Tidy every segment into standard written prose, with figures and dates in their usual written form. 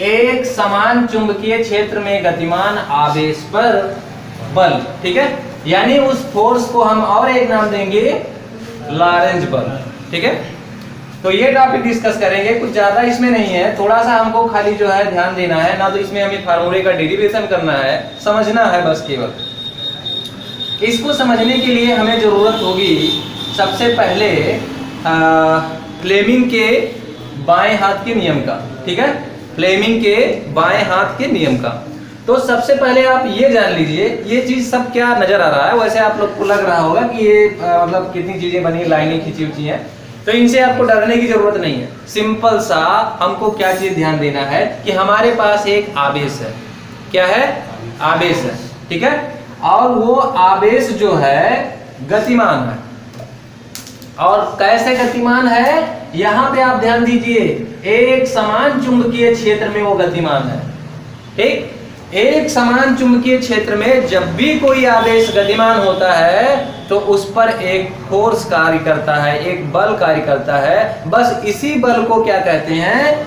एक समान चुंबकीय क्षेत्र में गतिमान आवेश पर बल, ठीक है, यानी उस फोर्स को हम और एक नाम देंगे लॉरेंज बल, ठीक है। तो ये टॉपिक डिस्कस करेंगे, कुछ ज्यादा इसमें नहीं है, थोड़ा सा हमको खाली जो है ध्यान देना है ना, तो इसमें हमें फार्मूले का डेरिवेशन करना है, समझना है बस केवल। इसको समझने के लिए हमें जरूरत होगी सबसे पहले फ्लेमिंग के बाएं हाथ के नियम का, ठीक है, फ्लेमिंग के बाएं हाथ के नियम का। तो सबसे पहले आप ये जान लीजिए, ये चीज सब क्या नजर आ रहा है, वैसे आप लोग को लग रहा होगा कि ये मतलब कितनी चीजें बनी, लाइनें खींची हुई हैं, तो इनसे आपको डरने की जरूरत नहीं है। सिंपल सा हमको क्या चीज ध्यान देना है कि हमारे पास एक आवेश है, क्या है, आवेश है, ठीक है, और वो आवेश जो है गतिमान है। और कैसे गतिमान है, यहां पे आप ध्यान दीजिए, एक समान चुंबकीय क्षेत्र में वो गतिमान है, ठीक। एक समान चुंबकीय क्षेत्र में जब भी कोई आवेश गतिमान होता है तो उस पर एक फोर्स कार्य करता है, एक बल कार्य करता है। बस इसी बल को क्या कहते हैं,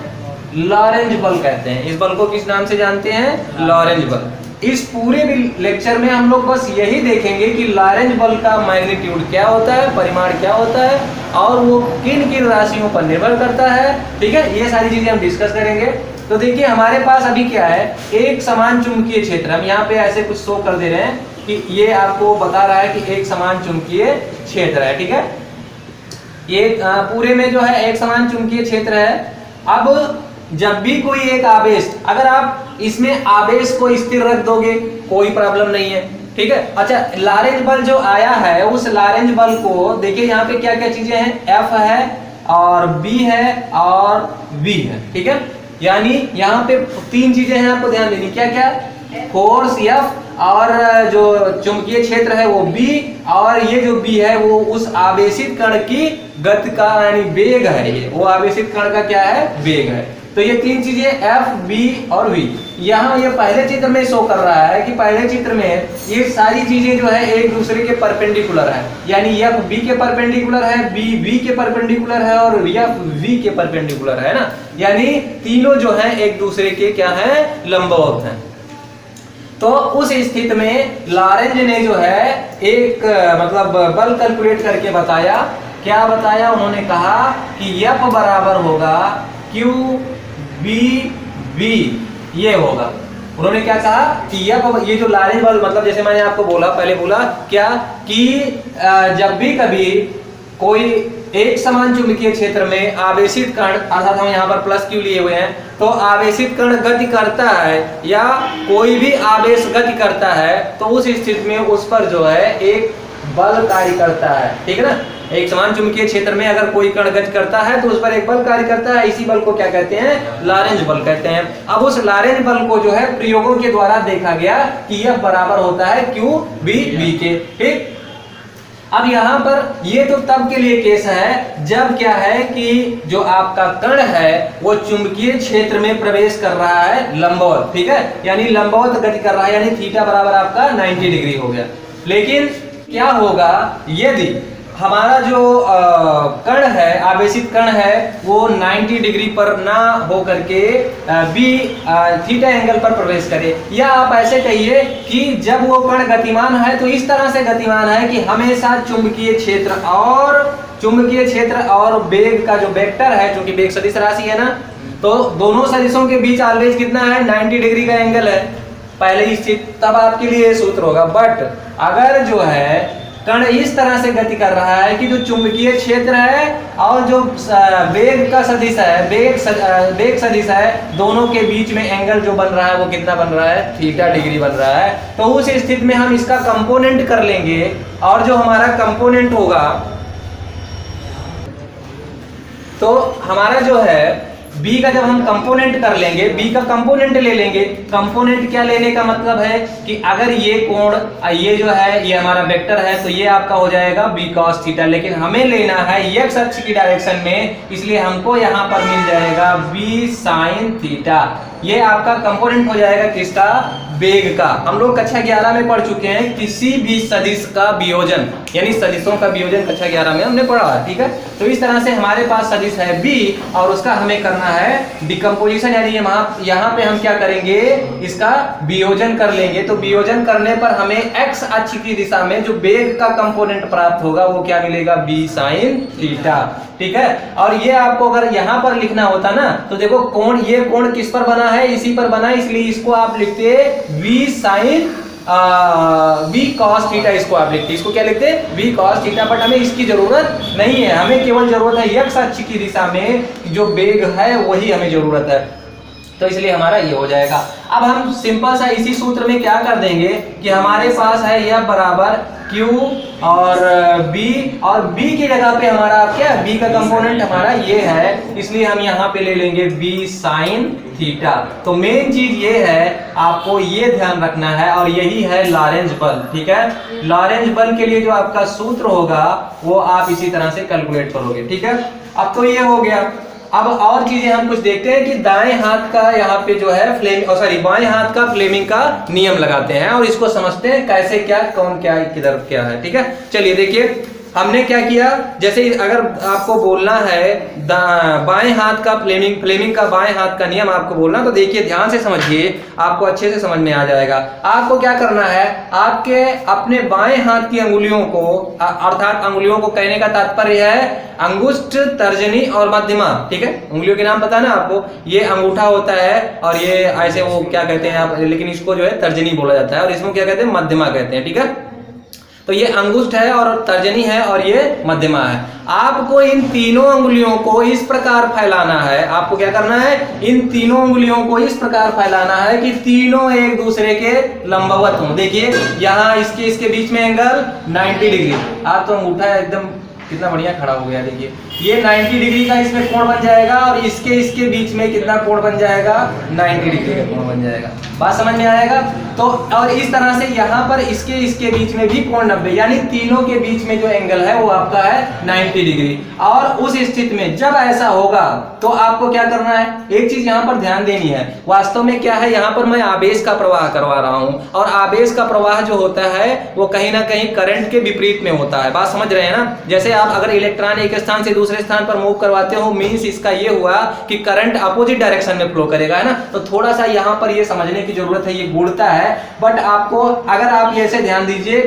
लॉरेंज बल कहते हैं। इस बल को किस नाम से जानते हैं, लॉरेंज बल। इस पूरे लेक्चर में हम लोग बस यही देखेंगे कि लॉरेंज बल का मैग्नीट्यूड क्या होता है, परिमाण क्या होता है, और वो किन किन राशियों पर निर्भर करता है, ठीक है, ये सारी चीजें हम डिस्कस करेंगे। तो देखिए हमारे पास अभी क्या है, एक समान चुंबकीय क्षेत्र, हम यहाँ पे ऐसे कुछ शो कर दे रहे हैं कि ये आपको बता रहा है कि एक समान चुंबकीय क्षेत्र है, ठीक है, ये पूरे में जो है एक समान चुंबकीय क्षेत्र है। अब जब भी कोई एक आवेश, अगर आप इसमें आवेश को स्थिर रख दोगे कोई प्रॉब्लम नहीं है, ठीक है। अच्छा, लॉरेंज बल जो आया है, उस लॉरेंज बल को देखिए यहाँ पे क्या क्या चीजें हैं, F है और B है और V है, ठीक है, यानी यहाँ पे तीन चीजें हैं, आपको ध्यान देनी, क्या क्या, फोर्स F, और जो चुंबकीय क्षेत्र है वो B, और ये जो B है वो उस आवेशित कण की गति का यानी वेग है, ये वो आवेशित कण का क्या है, वेग है। तो ये तीन चीजें F, B और V, यहाँ ये पहले चित्र में शो कर रहा है कि पहले चित्र में ये सारी चीजें जो है एक दूसरे के परपेंडिकुलर है, यानी F B के परपेंडिकुलर है, B V के परपेंडिकुलर है और F V के परपेंडिकुलर है ना, यानी तीनों जो है एक दूसरे के क्या है, लंबवत हैं। तो उस स्थिति में लॉरेंज ने जो है एक मतलब बल कैलकुलेट करके बताया, क्या बताया, उन्होंने कहा कि F बराबर होगा Q B V, ये होगा। उन्होंने क्या कहा कि ये जो लॉरेंज बल, मतलब जैसे मैंने आपको बोला, पहले बोला क्या कि जब भी कभी कोई एक समान चुंबकीय क्षेत्र में आवेशित कण, अर्थात हम यहाँ पर प्लस क्यू लिए हुए हैं, तो आवेशित कण गति करता है या कोई भी आवेश गति करता है तो उस स्थिति में उस पर जो है एक बल कार्य करता है, ठीक है ना। एक समान चुंबकीय क्षेत्र में अगर कोई कण गति करता है तो उस पर एक बल कार्य करता है, इसी बल को क्या कहते हैं, लॉरेंज बल कहते हैं। अब उस लॉरेंज बल को जो है प्रयोगों के द्वारा देखा गया कि यह बराबर होता है Q B V के, ठीक। अब यहाँ पर ये तो तब के लिए केस है जब क्या है कि जो आपका कण है वो चुंबकीय क्षेत्र में प्रवेश कर रहा है लंबवत, ठीक है, यानी लंबवत गति कर रहा है, यानी थीटा बराबर आपका 90 डिग्री हो गया। लेकिन क्या होगा यदि हमारा जो कण है, आवेशित कण है, वो 90 डिग्री पर ना हो करके थीटा एंगल पर प्रवेश करे, या आप ऐसे कहिए कि जब वो कण गतिमान है तो इस तरह से गतिमान है कि हमेशा चुंबकीय क्षेत्र और वेग का जो वेक्टर है, क्योंकि वेग सदिश राशि है ना, तो दोनों सदिशों के बीच ऑलवेज कितना है, 90 डिग्री का एंगल है, पहले इस चीज, तब आपके लिए ये सूत्र होगा। बट अगर जो है कण इस तरह से गति कर रहा है कि जो चुंबकीय क्षेत्र है और जो वेग का सदिश है, वेग सदिश है, दोनों के बीच में एंगल जो बन रहा है वो कितना बन रहा है, थीटा डिग्री बन रहा है। तो उस स्थिति में हम इसका कंपोनेंट कर लेंगे, और जो हमारा कंपोनेंट होगा, तो हमारा जो है B का जब हम कंपोनेंट कर लेंगे, B का कंपोनेंट ले लेंगे। कंपोनेंट क्या लेने का मतलब है कि अगर ये कोण, ये जो है ये हमारा वेक्टर है, तो ये आपका हो जाएगा B cos थीटा, लेकिन हमें लेना है x अक्ष की डायरेक्शन में, इसलिए हमको यहाँ पर मिल जाएगा B sin थीटा। ये आपका कंपोनेंट हो जाएगा किसका, वेग का। हम लोग कक्षा 11 में पढ़ चुके हैं किसी भी सदिश का वियोजन, यानी सदिशों का वियोजन कक्षा 11 में हमने पढ़ा है, ठीक है। तो इस तरह से हमारे पास सदिश है b और उसका हमें करना है डिकम्पोजिशन, यानी यहाँ पे हम क्या करेंगे, इसका वियोजन कर लेंगे। तो वियोजन करने पर हमें x अक्ष की दिशा में जो वेग का कंपोनेंट प्राप्त होगा वो क्या मिलेगा, b sin थीटा, ठीक है। और ये आपको अगर यहाँ पर लिखना होता ना तो देखो कोण, ये कोण किस पर बना है, इसी पर बना है, इसलिए इसको आप लिखते v sin v cos theta, इसको आप लिखते, इसको क्या लिखते v cos थीटा। बट हमें इसकी जरूरत नहीं है, हमें केवल जरूरत है x अक्ष की दिशा में जो वेग है वही हमें जरूरत है, तो इसलिए हमारा ये हो जाएगा। अब हम सिंपल सा इसी सूत्र में क्या कर देंगे कि हमारे पास है यह बराबर q और b, और b की जगह पे हमारा क्या, b का कंपोनेंट हमारा ये है, इसलिए हम यहाँ पे ले लेंगे v sin थीटा। तो मेन चीज ये है, आपको ये ध्यान रखना है, और यही है लॉरेंज बल, ठीक है। लॉरेंज बल के लिए जो आपका सूत्र होगा वो आप इसी तरह से कैलकुलेट करोगे, ठीक है। अब तो ये हो गया। अब और चीजें हम कुछ देखते हैं कि दाएं हाथ का यहाँ पे जो है बाएं हाथ का फ्लेमिंग का नियम लगाते हैं और इसको समझते हैं कैसे, क्या, कौन क्या, किधर क्या है, ठीक है। चलिए देखिए हमने क्या किया, जैसे अगर आपको बोलना है बाएं हाथ का फ्लेमिंग का बाएं हाथ का नियम आपको बोलना, तो देखिए ध्यान से समझिए, आपको अच्छे से समझ में आ जाएगा। आपको क्या करना है, आपके अपने बाएं हाथ की अंगुलियों को, अर्थात अंगुलियों को कहने का तात्पर्य है अंगुष्ठ, तर्जनी और मध्यमा, ठीक है। उंगलियों के नाम पता है ना आपको, ये अंगूठा होता है और ये ऐसे वो क्या कहते हैं आप, लेकिन इसको जो है तर्जनी बोला जाता है और इसमें क्या कहते हैं, मध्यमा कहते हैं, ठीक है। तो ये अंगुष्ठ है और तर्जनी है और ये मध्यमा है। आपको इन तीनों अंगुलियों को इस प्रकार फैलाना है, आपको क्या करना है, इन तीनों अंगुलियों को इस प्रकार फैलाना है कि तीनों एक दूसरे के लंबवत हों। देखिए यहाँ इसके बीच में एंगल 90 डिग्री, आप तो अंगूठा एकदम कितना बढ़िया खड़ा हो गया, देखिए ये 90 डिग्री का इसमें कोण बन जाएगा और इसके बीच में कितना कोण बन जाएगा, 90 डिग्री का कोण बन जाएगा। बात समझ में आएगा। तो और इस तरह से यहाँ पर इसके बीच में भी कोण 90, यानी तीनों के बीच में जो एंगल है वो आपका है 90 डिग्री। और उस स्थिति में जब ऐसा होगा तो आपको क्या करना है, एक चीज यहाँ पर ध्यान देनी है। वास्तव में क्या है, यहाँ पर मैं आवेश का प्रवाह करवा रहा हूँ और आवेश का प्रवाह जो होता है वो कहीं ना कहीं करंट के विपरीत में होता है। बात समझ रहे हैं ना। जैसे आप अगर इलेक्ट्रॉन एक स्थान से दूसरे स्थान पर मूव करवाते हो, मींस इसका ये हुआ कि करंट अपोजिट डायरेक्शन में फ्लो करेगा, है ना। तो थोड़ा सा यहाँ पर ये समझने की जरूरत है, ये गुणता है। बट आपको अगर आप ऐसे ध्यान दीजिए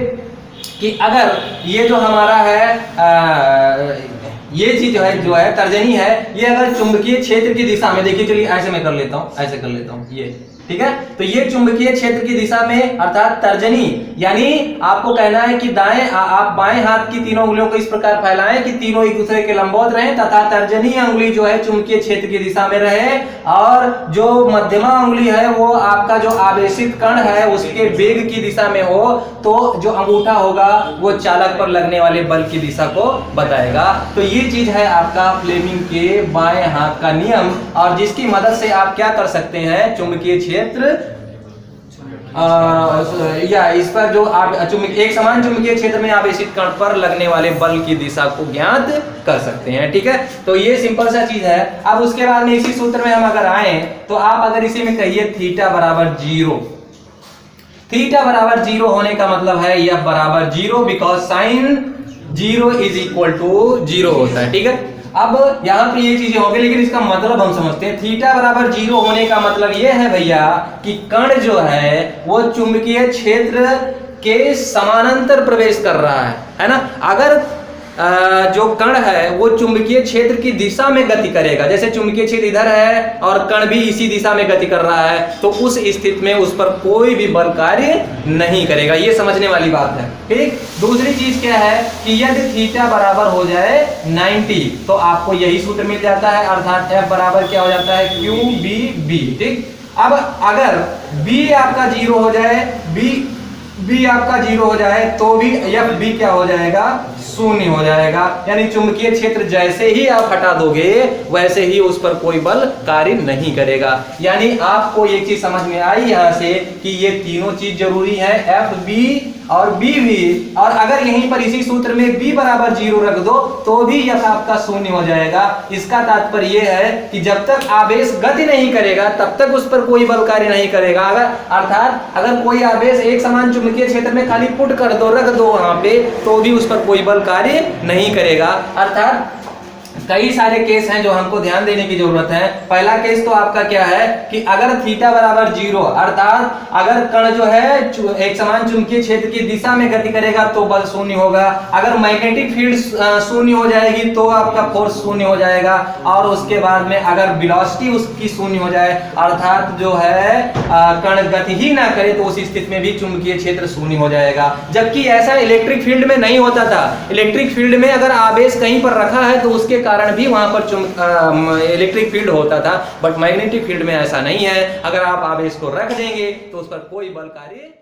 कि अगर ये जो हमारा है ये चीज जो है तर्जनी है, ये अगर चुंबकीय क्षेत्र की दिशा में, देखिए चलिए ऐसे मैं कर लेता हूँ, ऐसे कर लेता हूँ, ये ठीक है। तो ये चुंबकीय क्षेत्र की दिशा में अर्थात तर्जनी, यानी आपको कहना है कि आप बाएं हाथ की तीनों उंगलियों को इस प्रकार फैलाएं कि तीनों एक दूसरे के लंबवत रहें तथा तर्जनी उंगली जो है चुंबकीय क्षेत्र की दिशा में रहे और जो मध्यमा उंगली है वो आपका जो आवेशित कण है उसके वेग की दिशा में हो, तो जो अंगूठा होगा वो चालक पर लगने वाले बल की दिशा को बताएगा। तो ये चीज है आपका फ्लेमिंग के बाएं हाथ का नियम, और जिसकी मदद से आप क्या कर सकते हैं, चुंबकीय क्षेत्र या इस पर जो एक समान चुंबकीय क्षेत्र में आवेशित कण पर लगने वाले बल की दिशा को ज्ञात कर सकते हैं, ठीक है। तो ये सिंपल सा चीज है। अब उसके बाद में इसी सूत्र में हम अगर आए तो आप अगर इसी में कहिए थीटा बराबर 0, थीटा बराबर 0 होने का मतलब है यह बराबर 0 because sine 0 is equal to 0 होता है, ठीक है। अब यहाँ पे ये चीजें होंगी, लेकिन इसका मतलब हम समझते हैं। थीटा बराबर 0 होने का मतलब ये है भैया कि कण जो है वो चुंबकीय क्षेत्र के समानांतर प्रवेश कर रहा है ना। अगर जो कण है वो चुंबकीय क्षेत्र की दिशा में गति करेगा, जैसे चुंबकीय क्षेत्र इधर है और कण भी इसी दिशा में गति कर रहा है, तो उस स्थिति में उस पर कोई भी बल कार्य नहीं करेगा। ये समझने वाली बात है, ठीक। दूसरी चीज क्या है कि यदि थीटा बराबर हो जाए 90 तो आपको यही सूत्र मिल जाता है, अर्थात F बराबर क्या हो जाता है, QBB, ठीक। अब अगर B आपका 0 हो जाए, B आपका 0 हो जाए तो भी FB क्या हो जाएगा, 0 हो जाएगा। यानी चुंबकीय क्षेत्र जैसे ही आप हटा दोगे वैसे ही उस पर कोई बल कार्य नहीं करेगा। यानी आपको एक चीज समझ में आई यहाँ से कि ये तीनों चीज जरूरी है, FB और बी भी, और अगर यहीं पर इसी सूत्र में बी बराबर 0 रख दो तो भी यह आपका शून्य हो जाएगा। इसका तात्पर्य यह है कि जब तक आवेश गति नहीं करेगा तब तक उस पर कोई बल कार्य नहीं करेगा। अगर अर्थात अगर कोई आवेश एक समान चुंबकीय क्षेत्र में खाली पुट कर दो, रख दो वहां पे, तो भी उस पर कोई बल कार्य नहीं करेगा। अर्थात कई सारे केस हैं जो हमको ध्यान देने की जरूरत है। पहला केस तो आपका क्या है कि अगर थीटा बराबर 0, अर्थात अगर कण जो है एक समान चुंबकीय क्षेत्र की दिशा में गति करेगा तो बल शून्य होगा। अगर मैग्नेटिक फील्ड शून्य हो जाएगी तो आपका फोर्स शून्य हो जाएगा। और उसके बाद में अगर वेलोसिटी उसकी शून्य हो जाए, अर्थात जो है कण गति ही ना करे, तो उस स्थिति में भी चुंबकीय क्षेत्र शून्य हो जाएगा। जबकि ऐसा इलेक्ट्रिक फील्ड में नहीं होता था। इलेक्ट्रिक फील्ड में अगर आवेश कहीं पर रखा है तो उसके कारण भी वहां पर इलेक्ट्रिक फील्ड होता था, बट मैग्नेटिक फील्ड में ऐसा नहीं है। अगर आप आवेश को रख देंगे तो उस पर कोई बल कार्य